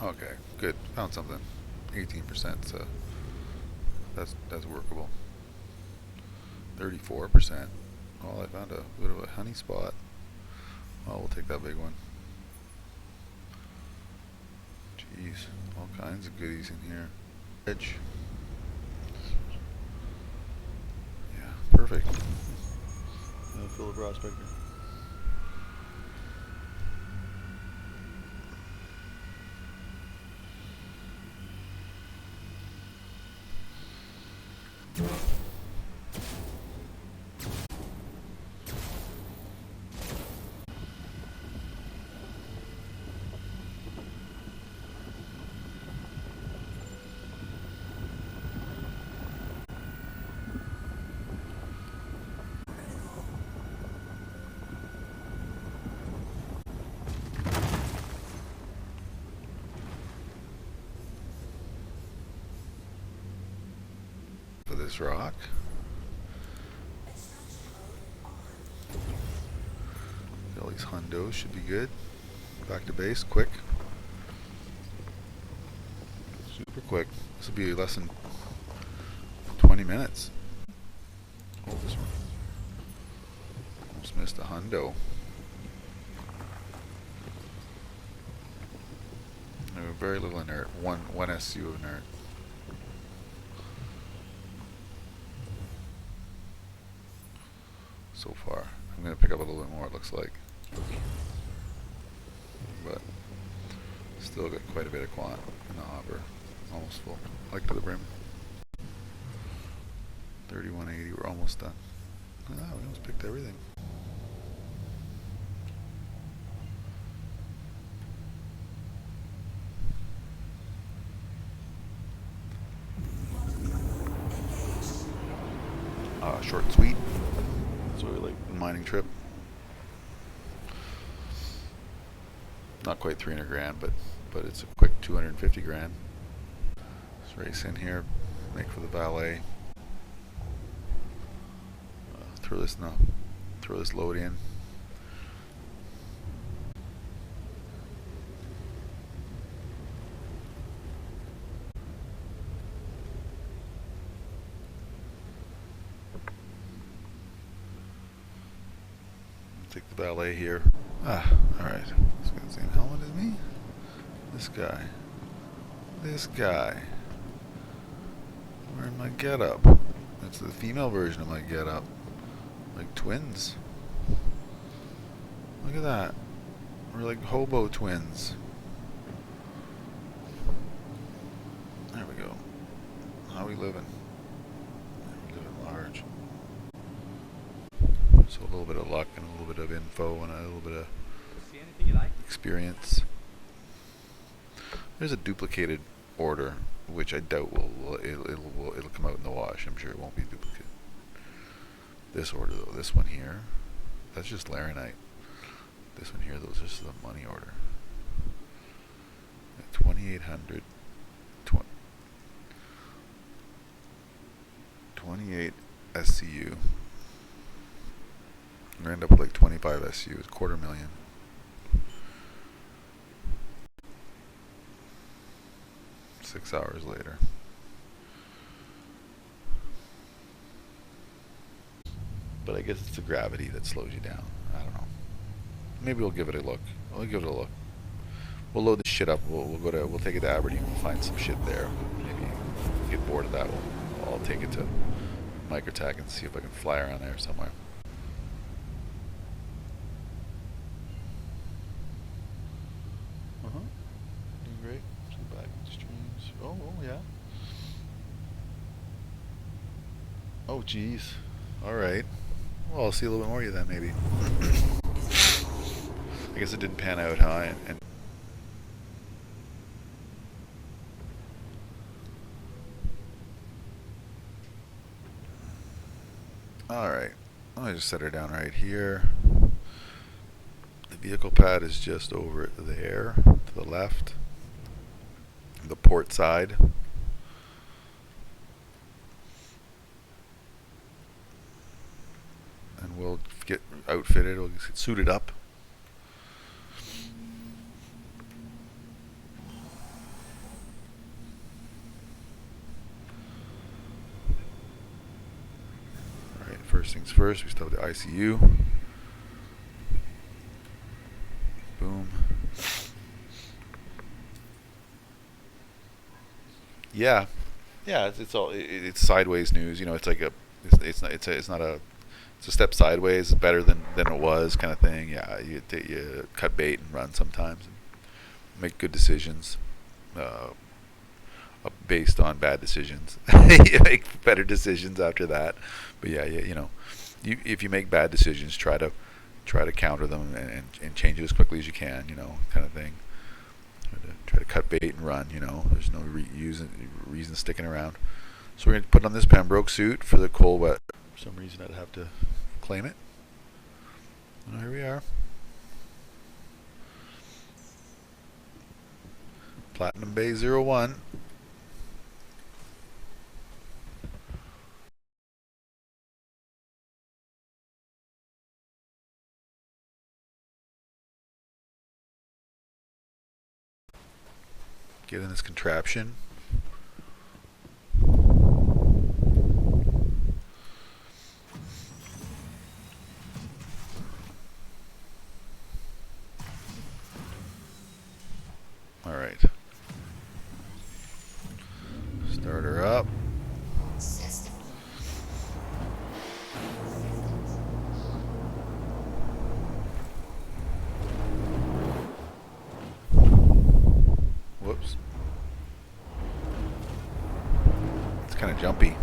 Okay, good. Found something. 18%, so that's workable. 34%. Oh, I found a bit of a honey spot. Oh, we'll take that big one. Jeez, all kinds of goodies in here. Edge. Yeah, perfect. Fill the prospector. For this rock. All these hundos should be good. Back to base, quick. Super quick. This will be less than 20 minutes. Oh, this one. Almost missed a hundo. No, very little inert. One SU of inert. So far. I'm going to pick up a little bit more, it looks like. But still got quite a bit of quant in the hopper. Almost full. Like to the brim. 3180, we're almost done. Ah, we almost picked everything. Short and sweet. That's what we like. Mining trip. Not quite 300 grand, but it's a quick 250 grand. Let's race in here, make for the valet. Throw this load in. Take the valet here. Ah, alright. This guy's the same helmet as me? This guy. This guy. Wearing my getup. That's the female version of my getup. Like twins. Look at that. We're like hobo twins. There we go. How we living? We're living large. So a little bit of luck and a little bit of info and a little bit of experience. There's a duplicated order, which I doubt it'll come out in the wash. I'm sure it won't be duplicate. This order though, this one here, that's just laranite. This one here, those are just the money order. 2,800, 28 SCU. We're gonna end up with like 25 SCU, it's $250,000. 6 hours later. But I guess it's the gravity that slows you down. I don't know. Maybe we'll give it a look. We'll give it a look. We'll load this shit up. We'll take it to Aberdeen. We'll find some shit there. Maybe get bored of that. I'll take it to Microtech and see if I can fly around there somewhere. Doing great. Back in streams. Oh yeah. Oh geez. All right. Well, I'll see a little bit more of you then, maybe. I guess it didn't pan out, huh? And all right. I'll just set her down right here. The vehicle pad is just over there to the left. The port side. And we'll get outfitted. We'll get suited up. First things first, we start with the ICU. Boom. Yeah, yeah. It's sideways news. You know, it's like it's not a it's a step sideways. Better than it was, kind of thing. Yeah, you cut bait and run sometimes, and make good decisions. Uh, Based on bad decisions, you make better decisions after that. But yeah, you know, if you make bad decisions, try to counter them and change it as quickly as you can. You know, kind of thing. Try to cut bait and run. You know, there's no reason sticking around. So we're going to put on this Pembroke suit for the cold wet. For some reason, I'd have to claim it. Well, here we are. Platinum Bay 01. Get in this contraption. All right. Start her up. Whoops. It's kind of jumpy.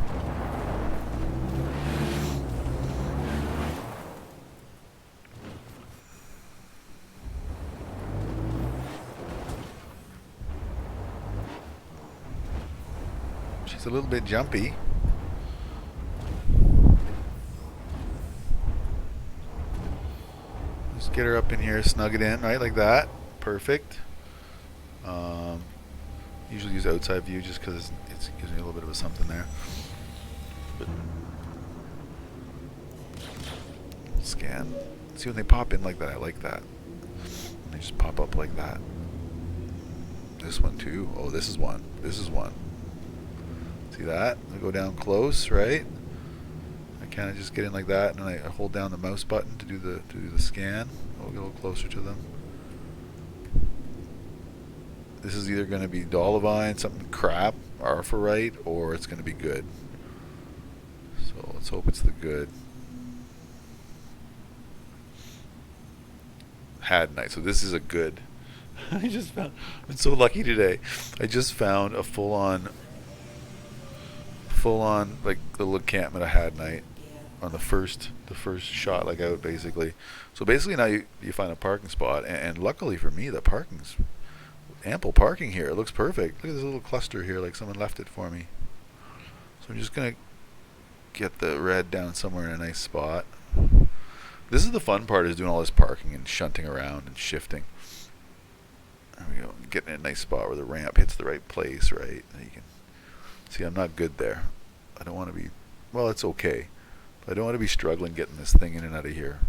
She's a little bit jumpy. Just get her up in here, snug it in, right, like that. Perfect. Usually use outside view just because it gives me a little bit of a something there. But scan. See when they pop in like that, I like that. And they just pop up like that. This one too. Oh, this is one. This is one. See that? I go down close, right? I kind of just get in like that, and I hold down the mouse button to do the scan. I'll get a little closer to them. This is either going to be Dolivine, something crap, Arphorite, or it's going to be good. So let's hope it's the good. Hadnite. So this is a good. I just found. I'm so lucky today. I just found a full-on like little encampment of Hadnite on the first shot, like out basically. So basically now you find a parking spot, and luckily for me, the parking's ample parking here. It looks perfect. Look at this little cluster here, like someone left it for me. So I'm just gonna get the red down somewhere in a nice spot. This is the fun part, is doing all this parking and shunting around and shifting. There we go. Getting in a nice spot where the ramp hits the right place, right? And you can see I'm not good there. I don't want to be, well, it's okay, but I don't want to be struggling getting this thing in and out of here.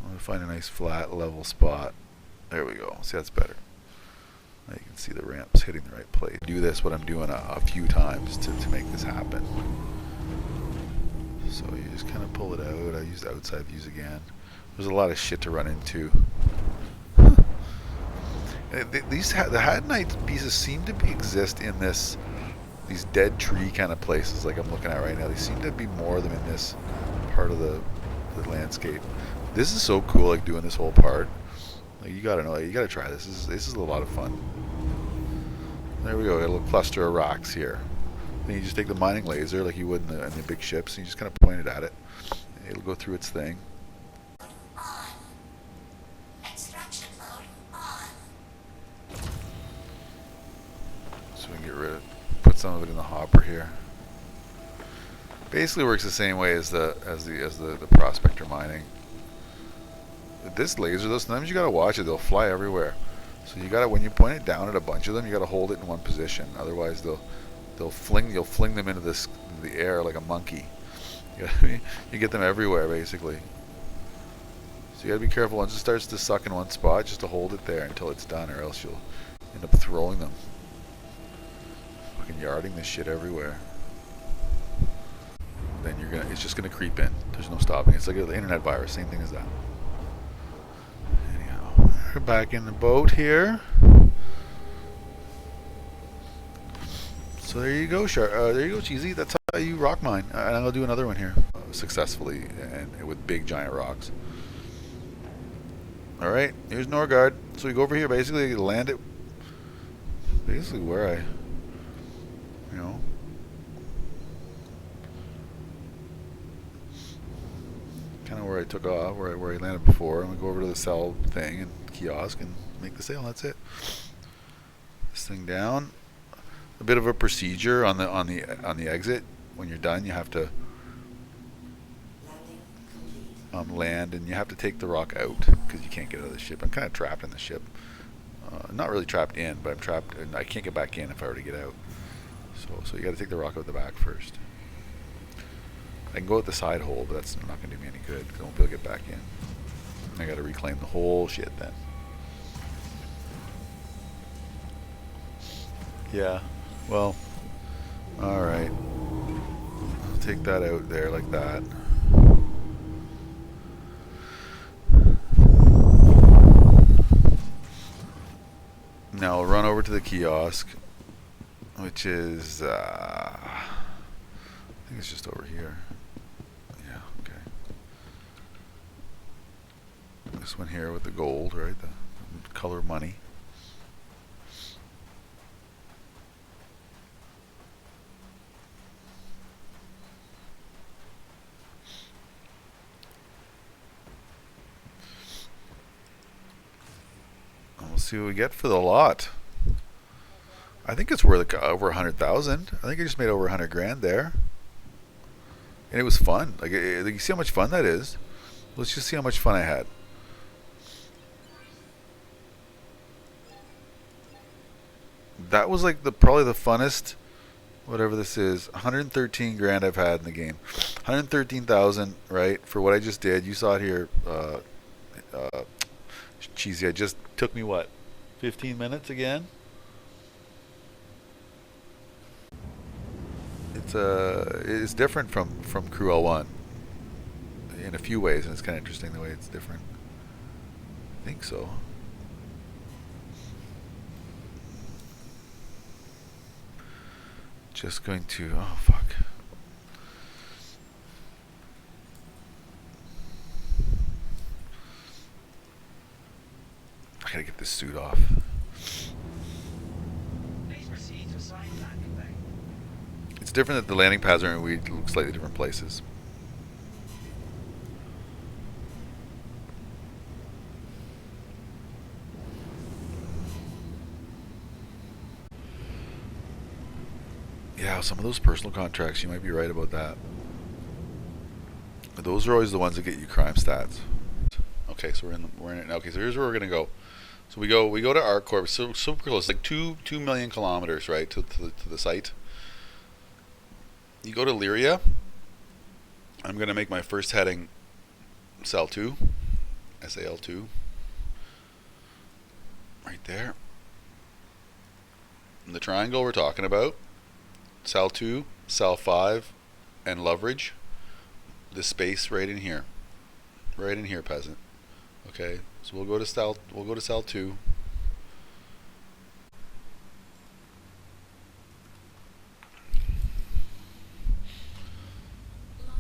I'm going to find a nice flat level spot. There we go. See, that's better. Now you can see the ramps hitting the right place. Do this, what I'm doing a few times to make this happen. So you just kind of pull it out. I used outside views again. There's a lot of shit to run into. The Hadnite pieces seem to exist in these dead tree kind of places, like I'm looking at right now. They seem to be more of them in this part of the landscape. This is so cool, like doing this whole part. Like, you gotta know, you gotta try this. This is a lot of fun. There we go. Got a little cluster of rocks here. Then you just take the mining laser, like you would in the big ships, and you just kind of point it at it. It'll go through its thing. So we can get rid of, put some of it in the hopper here. Basically works the same way as the prospector mining. This laser, though, sometimes you gotta watch it. They'll fly everywhere. So you gotta, when you point it down at a bunch of them, you gotta hold it in one position. Otherwise, you'll fling them into the air like a monkey. You get them everywhere, basically. So you gotta be careful. Once it starts to suck in one spot, just to hold it there until it's done, or else you'll end up throwing them. Fucking yarding this shit everywhere. It's just going to creep in. There's no stopping. It's like an internet virus. Same thing as that. Anyhow, we're back in the boat here. So there you go, there you go, Cheesy. That's how you rock mine. And I'll do another one here successfully and with big giant rocks. All right, here's Norgard. So we go over here, basically land it, basically where I, you know, kind of where I took off, where I landed before, and we go over to the sell thing and kiosk and make the sale. That's it. This thing down. A bit of a procedure on the exit. When you're done, you have to land, and you have to take the rock out because you can't get out of the ship. I'm kind of trapped in the ship. Not really trapped in, but I'm trapped, and I can't get back in if I were to get out. So you got to take the rock out the back first. I can go out the side hole, but that's not going to do me any good because I won't be able to get back in. I got to reclaim the whole shit then. Yeah. Well, alright. I'll take that out there like that. Now I'll run over to the kiosk, which is, I think it's just over here. Yeah, okay. This one here with the gold, right? The color money. We'll see what we get for the lot. I think it's worth over 100,000. I think I just made over 100 grand there, and it was fun. Like you see how much fun that is. Let's just see how much fun I had. That was like probably the funnest, whatever this is, 113 grand I've had in the game. 113,000, right, for what I just did. You saw it here. Cheesy, I just took me what, 15 minutes again? It's different from Crew L1 in a few ways, and it's kind of interesting the way it's different. I think so. Just going to, oh fuck. I gotta get this suit off. It's different that the landing pads are in slightly different places. Yeah, some of those personal contracts, you might be right about that. Those are always the ones that get you crime stats. Okay, so we're in it. Okay, so here's where we're gonna go. So we go to ArcCorp. So super close, like 2 million kilometers, right, to the site. You go to Lyria. I'm gonna make my first heading SAL2, SAL2, right there. And the triangle we're talking about, SAL2, SAL5, and Loveridge. The space right in here, peasant. Okay, so we'll go to SAL2.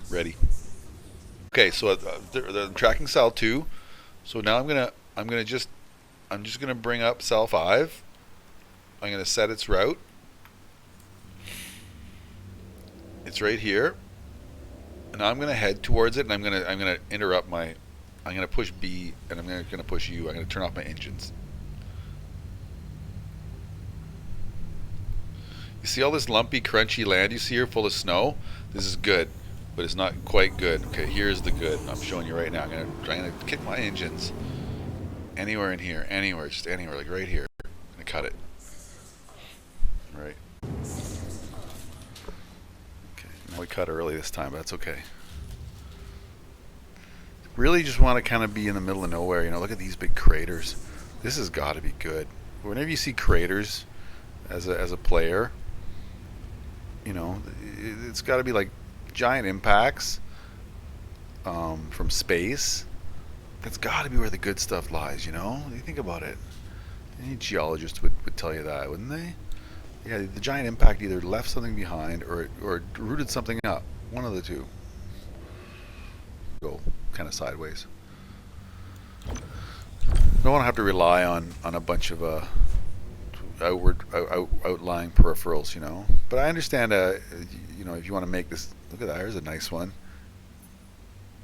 Ready. Okay, so they're tracking SAL2. So now I'm just gonna bring up SAL5. I'm gonna set its route. It's right here. And now I'm gonna head towards it, and I'm gonna interrupt my. I'm going to push B, and I'm going to push U. I'm going to turn off my engines. You see all this lumpy, crunchy land you see here full of snow? This is good, but it's not quite good. Okay, here's the good. I'm showing you right now. I'm going to kick my engines anywhere in here. Anywhere, just anywhere, like right here. I'm going to cut it. Right. Okay, now we cut early this time, but that's okay. Really just want to kind of be in the middle of nowhere. You know, look at these big craters. This has got to be good. Whenever you see craters as a player, you know, it's got to be like giant impacts from space, that's got to be where the good stuff lies, you know? You think about it. Any geologist would tell you that, wouldn't they? Yeah, the giant impact either left something behind or rooted something up. One of the two. Go kind of sideways. Don't want to have to rely on a bunch of outlying peripherals, you know. But I understand, you know, if you want to make this, look at that. Here's a nice one.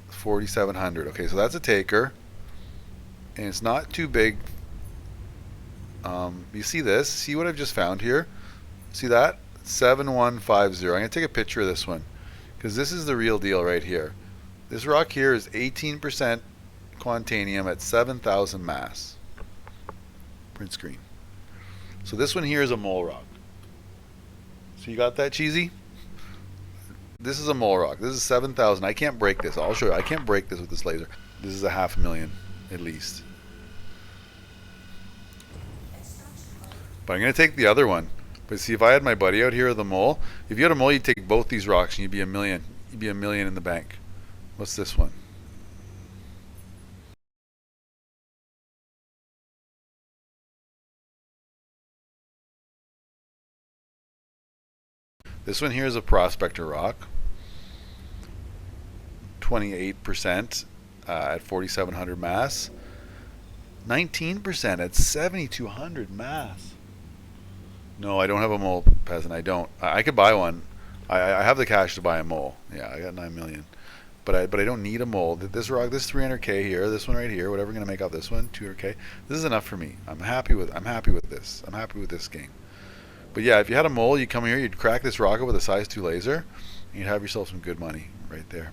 4,700. Okay, so that's a taker, and it's not too big. You see this? See what I've just found here? See that? 7150. I'm gonna take a picture of this one because this is the real deal right here. This rock here is 18% quantanium at 7,000 mass. Print screen. So this one here is a mole rock. So you got that, Cheesy? This is a mole rock. This is 7,000. I can't break this. I'll show you. I can't break this with this laser. This is 500,000 at least. But I'm going to take the other one. But see, if I had my buddy out here with a mole, if you had a mole, you'd take both these rocks and you'd be a million. You'd be a million in the bank. What's this one? This one here is a prospector rock. 28% at 4,700 mass. 19% at 7,200 mass. No, I don't have a mole, peasant. I don't. I could buy one. I have the cash to buy a mole. Yeah, I got 9 million. But I don't need a mole. This rock, this 300K here, this one right here, whatever I'm gonna make off this one, 200K. This is enough for me. I'm happy with this. I'm happy with this game. But yeah, if you had a mole, you'd come here, you'd crack this rocket with a size 2 laser, and you'd have yourself some good money right there.